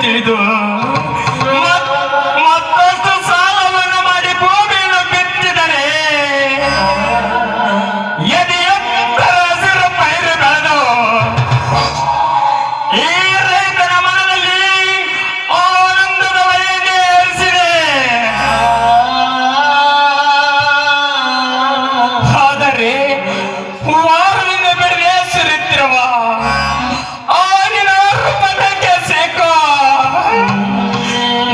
ತಿಳಿದು ಮತ್ತಷ್ಟು ಸಾಲವನ್ನು ಮಾಡಿ ಭೂಮಿಯನ್ನು ಬಿತ್ತಿದರೆ ಎದೆಯೊತ್ತರ ಹಸಿರು ಪೈರು ಬೆಳೆದು ಈ ರೈತನ ಮನದಲ್ಲಿ ಆನಂದದ ವಯಗೆ ಏರಿಸಿದೆ. ಆದರೆ ವಾರದಿಂದ ಬಿಡದೆ ಸುರಿತಿರುವ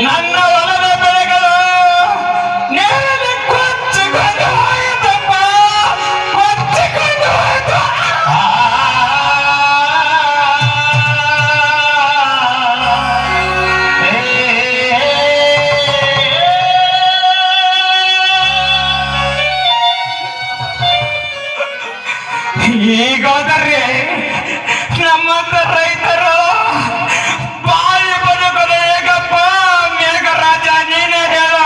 ನನ್ನ ಹೊಲದ ಬೆಳೆಗಳು ನೇರಳೆ ಕೊಚ್ಚಿಕೊಂಡು ಹೋಯಿತಪ್ಪ, ಕೊಚ್ಚಿಕೊಂಡು ಹೋಯಿತು. ಹೀಗಾದರೆ ನಮ್ಮಂತ ರೈತರು ಬಾಳಿ ಬದುಕಲು ಹೇಗಪ್ಪ? ಮೇಘರಾಜ ನೀನೇ ಹೇಳ.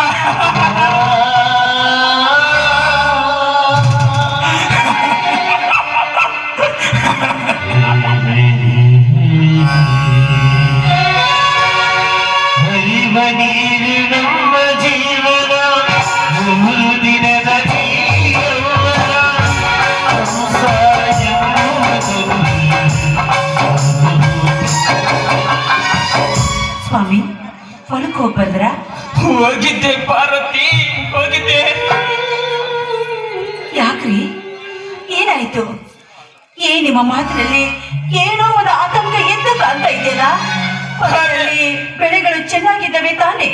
ಹರಿವ ನೀರು ನಮ್ಮ ಜೀವನ, ಮೂರು ದಿನದ ಸ್ವಾಮಿ, ಹೊಲಕ್ಕೆ ಹೋಗಿ ಬಂದ್ರ? ಹೋಗಿದ್ದೆ ಪಾರ್ವತಿ, ಹೋಗಿದ್ದೆ. ಯಾಕ್ರಿ, ಏನಾಯ್ತು? ನಿಮ್ಮ ಮಾತಿನಲ್ಲಿ ಏನೋ ಒಂದು ಆತಂಕ ಎದ್ದು ಕಾಣ್ತಾ ಇದೆಯಲ್ಲ? ಹೊಲದಲ್ಲಿ ಬೆಳೆಗಳು ಚೆನ್ನಾಗಿದ್ದಾವೆ ತಾನೆ?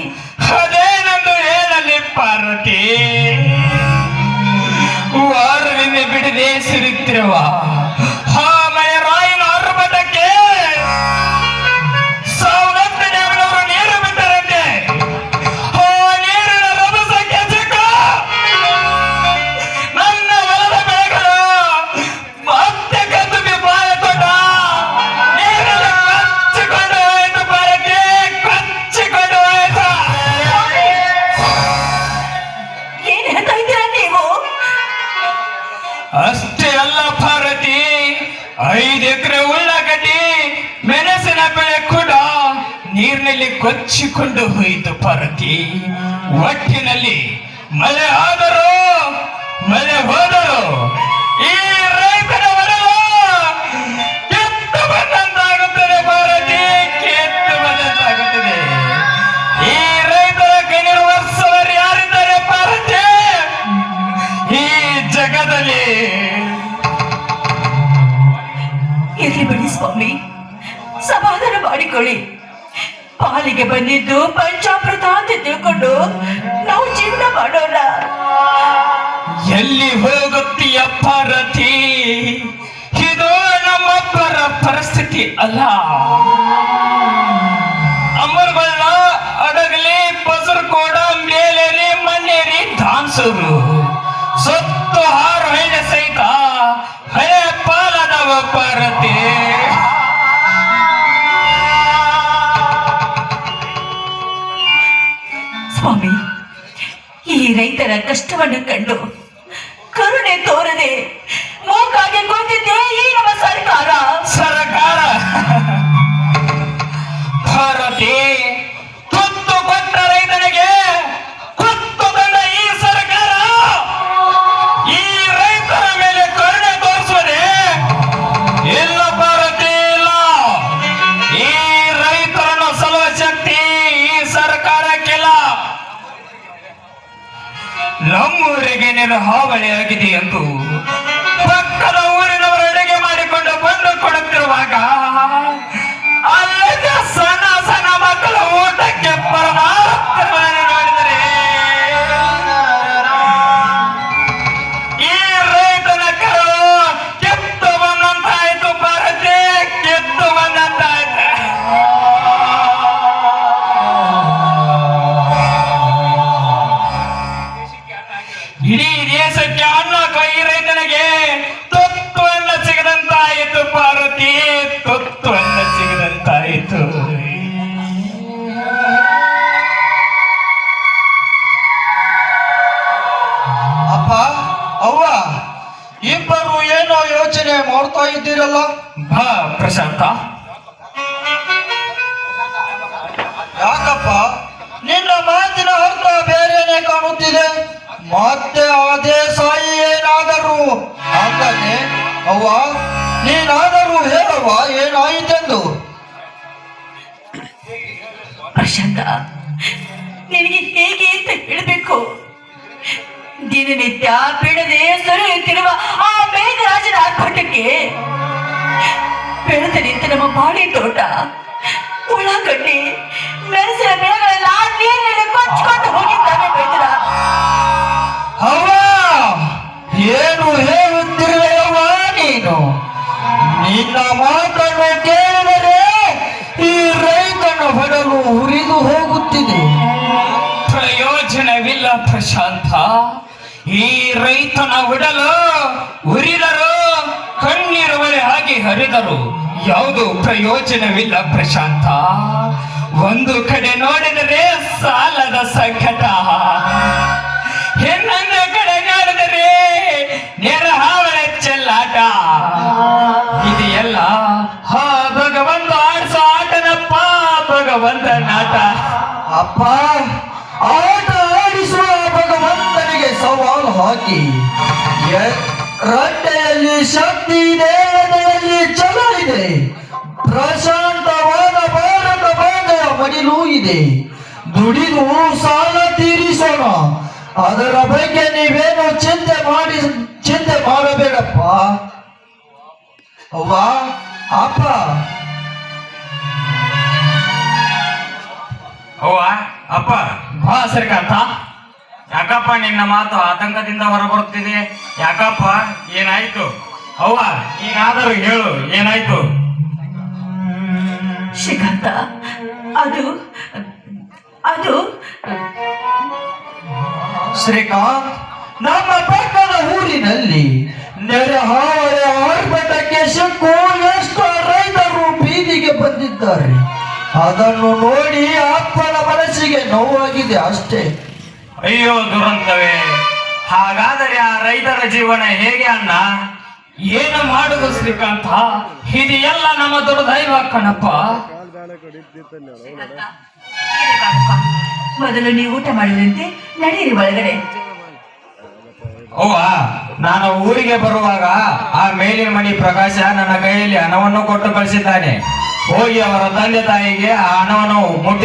ಅದೇನಂದು ಹೇಳಲಿ ಪಾರ್ವತಿ, ವಾರದಿಂದ ಬಿಡದೆ ಸುರಿತಿರುವ ಆ ಮಳೆ ರಾಯಿನ ಆರ್ಭಟಕ್ಕೆ ನೀರು ಬಿಟ್ಟರಂತೆ. ಆ ನೀರಿನ ರಭಸಕ್ಕೆ ಸಿಕ್ಕು ನನ್ನ ಹೊಲದ ಬೆಳೆಗಳು ಮತ್ತೆ ಕದ್ದು ಬಾಯ ತೊಟ್ಟ ನೀರಿನ ಕಚ್ಚಿಕೊಂಡು ಹೋಯಿತು ಪಾರಕ್ಕೆ, ಕಚ್ಚಿಕೊಂಡು ಹೋಯಿತು. ಏನ್ ಹೇಳ್ತಾ ಇದ್ದೀರಾ ನೀವು? ಅಷ್ಟೇ ಅಲ್ಲ ಭಾರತಿ, 5 ಎಕರೆ ಉಳ್ಳಾಗಡ್ಡಿ ಮೆಣಸಿನ ಬೆಳೆ ಕೂಡ ನೀರಿನಲ್ಲಿ ಕೊಚ್ಚಿಕೊಂಡು ಹೋಯಿತು ಭಾರತಿ. ಒಟ್ಟಿನಲ್ಲಿ ಮಳೆ ಆದರೂ ಮಳೆ ಹೋದರೂ ಈ ರೈತರ ಹೊರಲು ಕೆತ್ತು ಬಂದಂತಾಗುತ್ತದೆ ಭಾರತಿ, ಕೆತ್ತು ಬಂದಂತಾಗುತ್ತದೆ. ಈ ರೈತರ ಕಣ್ಣೀರು ವರ್ಷವರು ಯಾರಿದ್ದಾರೆ ಭಾರತಿ ಈ ಜಗದಲ್ಲಿ? ಇರ್ಲಿ ಬಿಡಿ ಸ್ವಾಮಿ, ಸಮಾಧಾನ ಮಾಡಿಕೊಳ್ಳಿ. ಪಾಲಿಗೆ ಬಂದಿದ್ದು ಪಂಚಾಮೃತ ಅಂತ ತಿಳ್ಕೊಂಡು ನಾವು ಜೀವನ ಮಾಡೋಣ. ಎಲ್ಲಿ ಹೋಗುತ್ತೀಯ ಭಾರತಿ? ಇದು ನಮ್ಮೊಬ್ಬರ ಪರಿಸ್ಥಿತಿ ಅಲ್ಲ. ಅಮರಗೊಳ್ಳ, ಅಡಗಲಿ, ಬಸರಕೋಡ, ಮೇಲೇರಿ, ಮಣ್ಣೇರಿ, ಧಾನ್ಸೂರು ಸೊತ್ತು 6 ಹಳ್ಳಿ ಸಹಿತ ಹಳೆ ಪಾಲದವ ಭಾರತಿ. ಸ್ವಾಮಿ, ಈ ರೈತರ ಕಷ್ಟವನ್ನು ಕಂಡು ಕರುಣೆ ತೋರದೆ ಮೂಕಾಗೆ ಕೂತಿದ್ದೆ ಈ ನಮ್ಮ ಸರ್ಕಾರ. ಭಾರತಿ, ತುತ್ತು ಕೊಟ್ಟ ರೈತನಿಗೆ ತುತ್ತು ತಂದ ಈ ಸರ್ಕಾರ ಈ ರೈತರ ಮೇಲೆ ಕರುಣೆ ತೋರಿಸುವುದೇ ಇಲ್ಲ ಭಾರತಿ, ಇಲ್ಲ. ಈ ರೈತರನ್ನು ಸಲುವ ಶಕ್ತಿ ಈ ಸರ್ಕಾರಕ್ಕಿಲ್ಲ. ನಮ್ಮೂರಿಗೆ ನೀರು ಹಾವಳಿಯಾಗಿದೆ ಎಂದು ಪಕ್ಕದ ಊರಿನವರು ಅಡುಗೆ ಮಾಡಿಕೊಂಡು ಬಂದು ಕೊಡುತ್ತಿರುವಾಗ ಅಲ್ಲದೆ ಸಣ್ಣ ಸಣ್ಣ ಮಕ್ಕಳು ಊಟಕ್ಕೆ ಪರಮಾತ್ಮವನ್ನು ನೋಡಿದರೆ ಈ ರೈತನ ಕರು ಕೆತ್ತು ಬಂದಂತಾಯ್ತು ಭಾರತಿ, ಕೆತ್ತು ಬಂದಂತಾಯ್ತು. ಇಡೀ ದೇಶಕ್ಕೆ ಅನ್ನ ಕೈ ರೈತನಿಗೆ ತತ್ವನ್ನ ಸಿಗದಂತಾಯಿತು ಪಾರ್ವತಿ, ತತ್ವನ್ನ ಸಿಗದಂತಾಯಿತು. ಅಪ್ಪ, ಅವ್ವ, ಇಬ್ಬರು ಏನೋ ಯೋಚನೆ ಮಾಡ್ತಾ ಇದ್ದೀರಲ್ಲ? ಬಾ ಪ್ರಶಾಂತ. ಸಾಯಿಯೇನೆ ಕಾಣುತ್ತಿದೆ. ಮತ್ತೆ ಅದೇ ಸಾಯಿ ಏನಾದರೂ ಅಂದಾನೆ. ಅವ್ವ, ನೀನಾದರೂ ಹೇಳವ್ವ, ಏನಾಯಿತೆಂದು. ಪ್ರಶಾಂತ, ನಿನಗೆ ಹೇಗೆ ಅಂತ ಹೇಳಬೇಕು? ದಿನನಿತ್ಯ ಬಿಡದೆ ಸುರಿಯುತ್ತಿರುವ ಆ ಮೇಘರಾಜನ ಆರ್ಭಟಕ್ಕೆ ಬೆಳೆದ ನಿಂತ ನಮ್ಮ ಬಾಡಿ ತೋಟ, ಉಳ್ಳಾಗಡ್ಡಿ, ಮೆಣಸಿನ ಬೆಳೆಗಳೆಲ್ಲ ನೀರಿನಲ್ಲಿ ಕೊಚ್ಚಿಕೊಂಡು ಹೋಗಿದ್ದಾವೆ. ಬೇತರ ಅವ್ವ, ಏನು ಹೇಳುತ್ತಿರುವೆಯವ್ವ ನೀನು? ನಿನ್ನ ಮಾತನ್ನು ಕೇಳಿದರೆ ಈ ರೈತನ ಹೊಡಲು ಉರಿದು ಹೋಗುತ್ತಿದೆ. ಪ್ರಯೋಜನವಿಲ್ಲ ಪ್ರಶಾಂತ. ಈ ರೈತನ ಉಡಲು ಉರಿದರು, ಕಣ್ಣೀರುವರೆ ಹಾಗೆ ಹರಿದರು, ಯಾವುದು ಪ್ರಯೋಜನವಿಲ್ಲ ಪ್ರಶಾಂತ. ಒಂದು ಕಡೆ ನೋಡಿದರೆ ಸಾಲದ ಸಂಕಟ, ಇನ್ನೊಂದು ಕಡೆ ನೋಡಿದರೆ ನೆರ ಹಾವಳ ಚೆಲ್ಲಾಟ. ಇದೆಲ್ಲ ಭಗವಂತ ಆಡ್ಸೋ ಆಟನಪ್ಪ, ಭಗವಂತ ನಾಟ. ಅಪ್ಪ, ಆಟ ಆಡಿಸುವ ಭಗವಂತನಿಗೆ ಸವಾಲು ಹಾಕಿ, ರಟ್ಟೆಯಲ್ಲಿ ಶಕ್ತಿ ಇದೆ, ಎದೆಯಲ್ಲಿ ಛಲ ಇದೆ, ಪ್ರಶಾಂತವಾದ ಭಾರತ ಭಾಗದ ಮಡಿಲೂ ಇದೆ. ದುಡಿದು ಸಾಲ ತೀರಿಸೋಣ, ಅದರ ಬಗ್ಗೆ ನೀವೇನು ಚಿಂತೆ ಮಾಡಬೇಡಪ್ಪ. ಅವ್ವ, ಅಪ್ಪ. ಅವ್ವ, ಅಪ್ಪ, ಬಾ ಶ್ರೀಕಾಂತ. ಯಾಕಪ್ಪ ನಿನ್ನ ಮಾತು ಆತಂಕದಿಂದ ಹೊರಬರುತ್ತಿದೆ? ಯಾಕಪ್ಪ, ಏನಾಯ್ತು? ಅವ್ವ, ನೀನಾದರೂ ಹೇಳು, ಏನಾಯ್ತು? ಶ್ರೀಕಾಂತ, ಅದು ಅದು ಶ್ರೀಕಾಂತ್, ನಮ್ಮ ಪಕ್ಕದ ಊರಿನಲ್ಲಿ ನೆರೆಹಾವಳಿ ಆರ್ಭಟಕ್ಕೆ ಸಿಕ್ಕು ಎಷ್ಟೋ ರೈತರು ಬೀದಿಗೆ ಬಂದಿದ್ದಾರೆ. ಅದನ್ನು ನೋಡಿ ಅಪ್ಪನ ಮನಸ್ಸಿಗೆ ನೋವಾಗಿದೆ ಅಷ್ಟೇ. ಅಯ್ಯೋ ದುರಂತವೇ, ಹಾಗಾದರೆ ಆ ರೈತರ ಜೀವನ ಹೇಗೆ ಅಣ್ಣ? ಏನು ಮಾಡುದು ಶ್ರೀಕಾಂತ? ಇದೆಲ್ಲ ನಮ್ಮ ದುರ್ದೈವ ಕಣಪ್ಪ. ಮೊದಲು ನೀವು ಊಟ ಮಾಡಿದಂತೆ ನಡೆಯಿರಿ ಒಳಗಡೆ. ಅವ್ವ, ನಾನು ಊರಿಗೆ ಬರುವಾಗ ಆ ಮೇಲಿನ ಮಣಿ ಪ್ರಕಾಶ ನನ್ನ ಕೈಯಲ್ಲಿ ಹಣವನ್ನು ಕೊಟ್ಟು ಕಳಿಸಿದ್ದಾನೆ. ಹೋಗಿ ಅವರ ತಂದೆ ತಾಯಿಗೆ ಆ ಹಣವನ್ನು ಮುಟ್ಟಿ